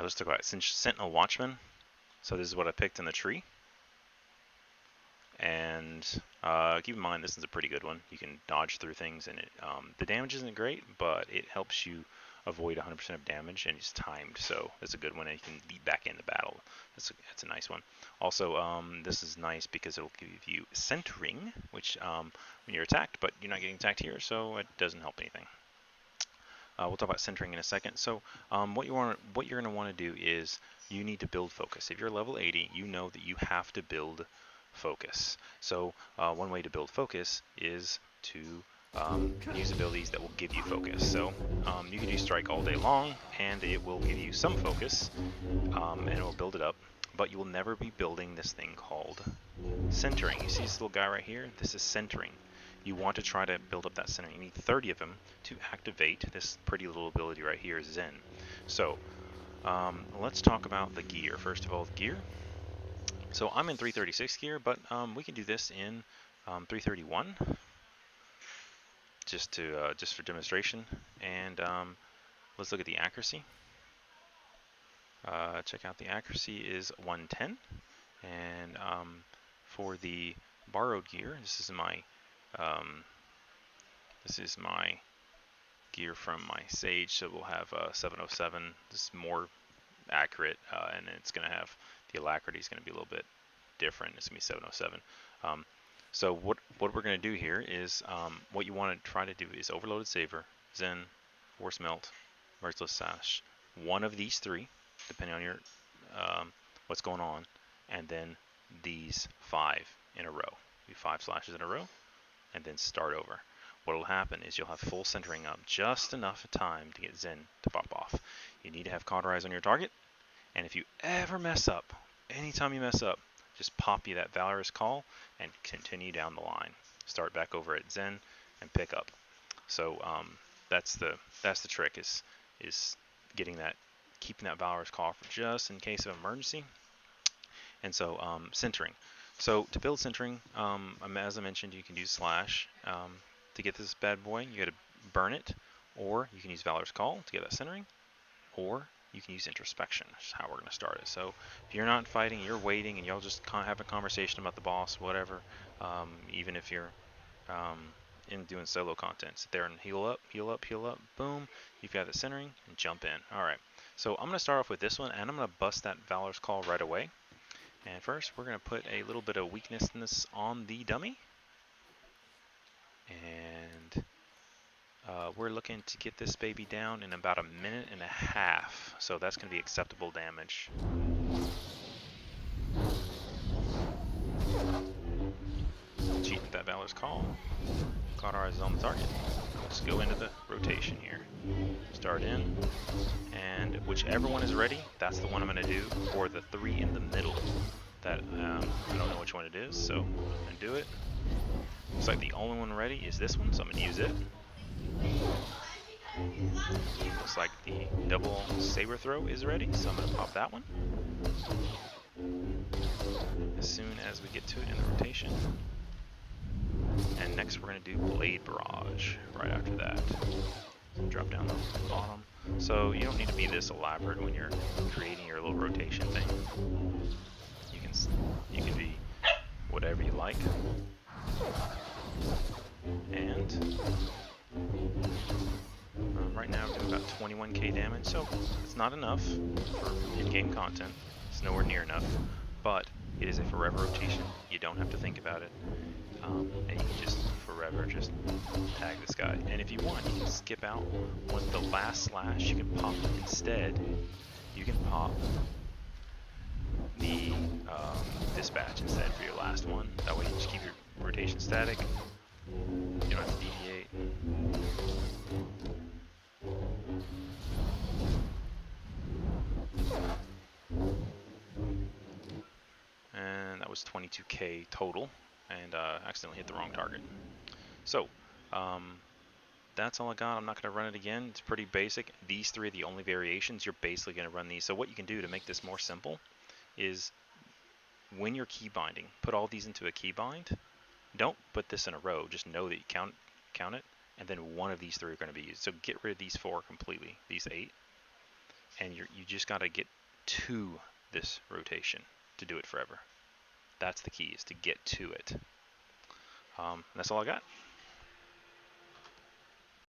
Let's talk about Sentinel Watchman. So this is what I picked in the tree. And keep in mind, this is a pretty good one. You can dodge through things, and the damage isn't great, but it helps you avoid 100% of damage, and it's timed, so it's a good one, and you can lead back into battle. That's a nice one. Also, this is nice because it will give you centering, which when you're attacked, but you're not getting attacked here, so it doesn't help anything. We'll talk about centering in a second. So what you're going to want to do is you need to build focus. If you're level 80, you know that you have to build focus. So one way to build focus is to use abilities that will give you focus. So you can do strike all day long, and it will give you some focus, and it will build it up. But you will never be building this thing called centering. You see this little guy right here? This is centering. You want to try to build up that center. You need 30 of them to activate this pretty little ability right here, Zen. So let's talk about the gear. First of all, the gear. So I'm in 336 gear, but we can do this in 331, just for demonstration. And let's look at the accuracy. Check out the accuracy is 110, and for the borrowed gear, this is my gear from my Sage, so we'll have 707. This is more accurate, and it's going to have the alacrity is going to be a little bit different. It's going to be 707. So what we're going to do here is what you want to try to do is Overloaded Saver, Zen, Force Melt, Merciless Sash. One of these three, depending on your what's going on, and then these 5 in a row. Do 5 slashes in a row, and then start over. What will happen is you'll have full centering up just enough time to get Zen to pop off. You need to have Cauterize on your target, and if you ever mess up, anytime you mess up, just pop you that Valorous Call and continue down the line. Start back over at Zen and pick up. So that's the trick is getting that, keeping that Valorous Call for just in case of emergency. And so centering. So to build centering, as I mentioned, you can use Slash. To get this bad boy, you got to burn it, or you can use Valor's Call to get that centering, or you can use Introspection, which is how we're going to start it. So if you're not fighting, you're waiting, and y'all just have a conversation about the boss, whatever, even if you're in doing solo content. Sit there and heal up, heal up, heal up, boom, you've got the centering, and jump in. Alright, so I'm going to start off with this one, and I'm going to bust that Valor's Call right away. And first, we're going to put a little bit of weakness on the dummy. And we're looking to get this baby down in about 1.5 minutes. So that's going to be acceptable damage. Cheating with that Valor's Call. Cauterize is on the target. Let's go into the rotation here. Start in. And whichever one is ready, that's the one I'm going to do for the 3 in the middle. That I don't know which one it is, so I'm going to do it. Looks like the only one ready is this one, so I'm going to use it. Looks like the double saber throw is ready, so I'm going to pop that one. As soon as we get to it in the rotation. And next we're going to do Blade Barrage right after that. So drop down the bottom. So you don't need to be this elaborate when you're creating your little rotation thing. You can be whatever you like. And right now we're doing about 21k damage, so it's not enough for in-game content. It's nowhere near enough, but it is a forever rotation. You don't have to think about it, and you can just forever just tag this guy. And if you want, you can skip out with the last slash. You can pop instead. You can pop the dispatch instead for your last one. That way you just keep your rotation static. You don't have to deviate. And that was 22k total, and accidentally hit the wrong target. So that's all I got. I'm not going to run it again. It's pretty basic. These 3 are the only variations. You're basically going to run these. So what you can do to make this more simple is when you're key binding, put all these into a key bind. Don't put this in a row. Just know that you count it, and then one of these 3 are going to be used. So get rid of these 4 completely, these 8, and you just got to get to this rotation to do it forever. That's the key, is to get to it. That's all I got.